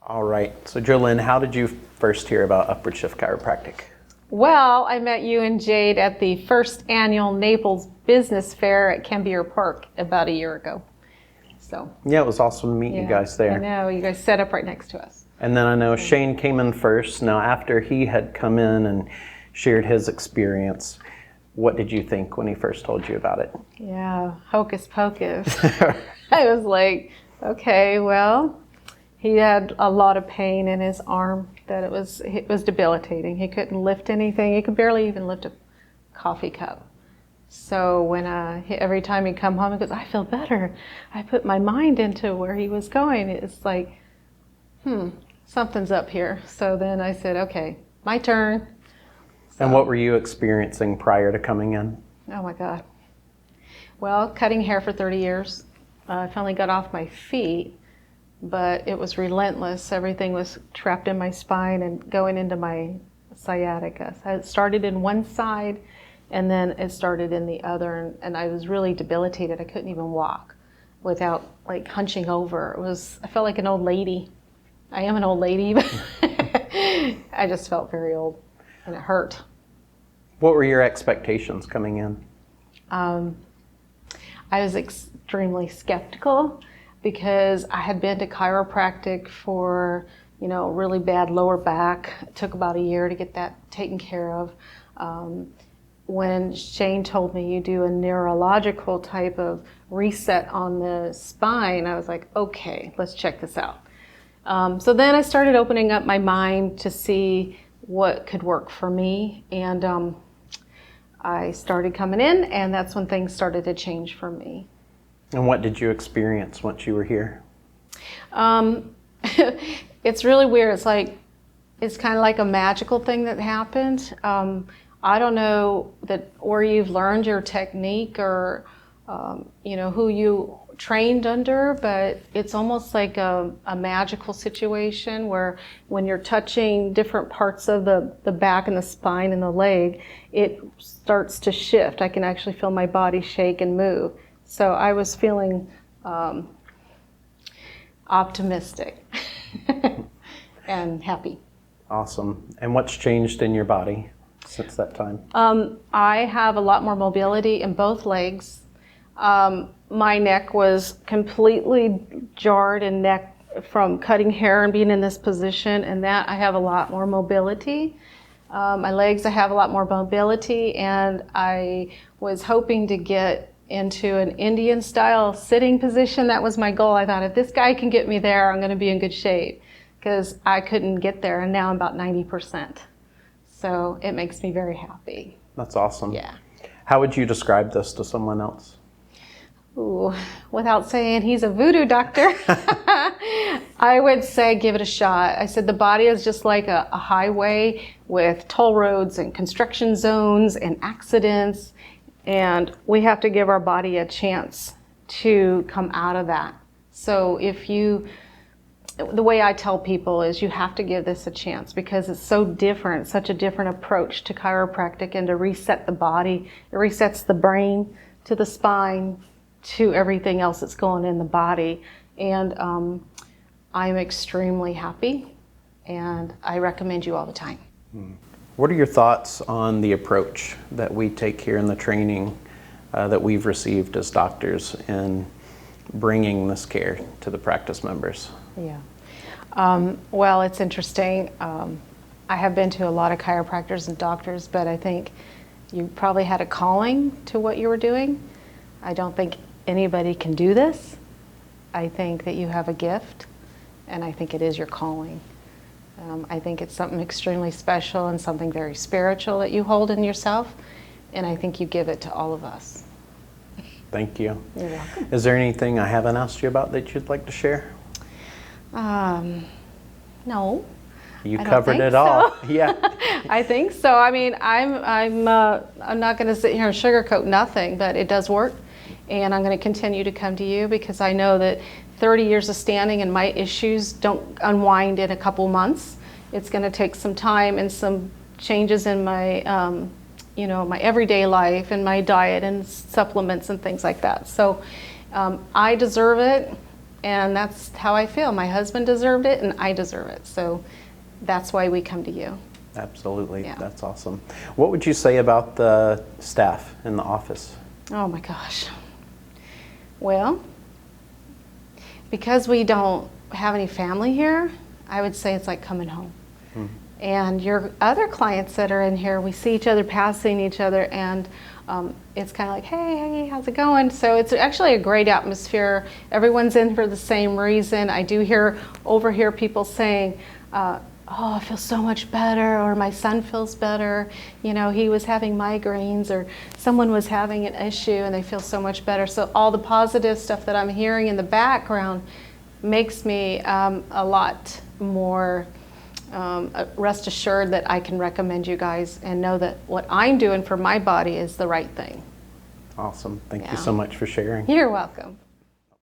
All right. So, Jolynn, how did you first hear about Upward Shift Chiropractic? Well, I met you and Jade at the first annual Naples Business Fair at Cambier Park about a year ago. So Yeah, it was awesome to meet you guys there. I know, you guys set up right next to us. And then I know Shane came in first. Now, after he had come in and shared his experience, what did you think when he first told you about it? Yeah, hocus pocus. I was like, okay, well, he had a lot of pain in his arm that it was debilitating. He couldn't lift anything. He could barely even lift a coffee cup. So when every time he'd come home, he goes, I feel better. I put my mind into where he was going. It's like, something's up here. So then I said, okay, my turn. So, and what were you experiencing prior to coming in? Oh my God. Well, cutting hair for 30 years. I finally got off my feet, but it was relentless. Everything was trapped in my spine and going into my sciatica. So it started in one side, and then it started in the other, and I was really debilitated. I couldn't even walk without like hunching over. I felt like an old lady. I am an old lady, but I just felt very old, and it hurt. What were your expectations coming in? I was extremely skeptical because I had been to chiropractic for, really bad lower back. It took about a year to get that taken care of. When Shane told me you do a neurological type of reset on the spine, I was like, okay, let's check this out. So then I started opening up my mind to see what could work for me, and I started coming in, and that's when things started to change for me. And what did you experience once you were here? It's really weird. It's kind of like a magical thing that happened. I don't know where you've learned your technique or who you trained under, but it's almost like a magical situation where when you're touching different parts of the back and the spine and the leg, it starts to shift. I can actually feel my body shake and move. So I was feeling optimistic and happy. Awesome. And what's changed in your body since that time? I have a lot more mobility in both legs. My neck was completely jarred in neck from cutting hair and being in this position, and that I have a lot more mobility. My legs, I have a lot more mobility, and I was hoping to get into an Indian style sitting position. That was my goal. I thought if this guy can get me there, I'm going to be in good shape, because I couldn't get there, and now I'm about 90%. So it makes me very happy. That's awesome. Yeah. How would you describe this to someone else? Ooh, without saying he's a voodoo doctor, I would say give it a shot. I said the body is just like a highway with toll roads and construction zones and accidents, and we have to give our body a chance to come out of that. So the way I tell people is you have to give this a chance because it's so different, such a different approach to chiropractic and to reset the body. It resets the brain to the spine to everything else that's going in the body. And I'm extremely happy, and I recommend you all the time. What are your thoughts on the approach that we take here in the training that we've received as doctors in bringing this care to the practice members? Yeah. Well, it's interesting. I have been to a lot of chiropractors and doctors, but I think you probably had a calling to what you were doing. I don't think anybody can do this. I think that you have a gift, and I think it is your calling. I think it's something extremely special and something very spiritual that you hold in yourself, and I think you give it to all of us. Thank you. You're welcome. Is there anything I haven't asked you about that you'd like to share? No. You I don't covered think it all. so. Yeah. I think so. I mean, I'm not going to sit here and sugarcoat nothing, but it does work, and I'm going to continue to come to you because I know that 30 years of standing and my issues don't unwind in a couple months. It's going to take some time and some changes in my, my everyday life and my diet and supplements and things like that. So I deserve it. And that's how I feel. My husband deserved it and I deserve it. So that's why we come to you. Absolutely. Yeah. That's awesome. What would you say about the staff in the office? Oh my gosh. Well, because we don't have any family here, I would say it's like coming home. And your other clients that are in here, we see each other passing each other, and it's kind of like, hey, how's it going? So it's actually a great atmosphere. Everyone's in for the same reason. I do overhear people saying, oh, I feel so much better, or my son feels better. You know, he was having migraines, or someone was having an issue and they feel so much better. So all the positive stuff that I'm hearing in the background makes me a lot more rest assured that I can recommend you guys and know that what I'm doing for my body is the right thing. Awesome. Thank Yeah. you so much for sharing. You're welcome.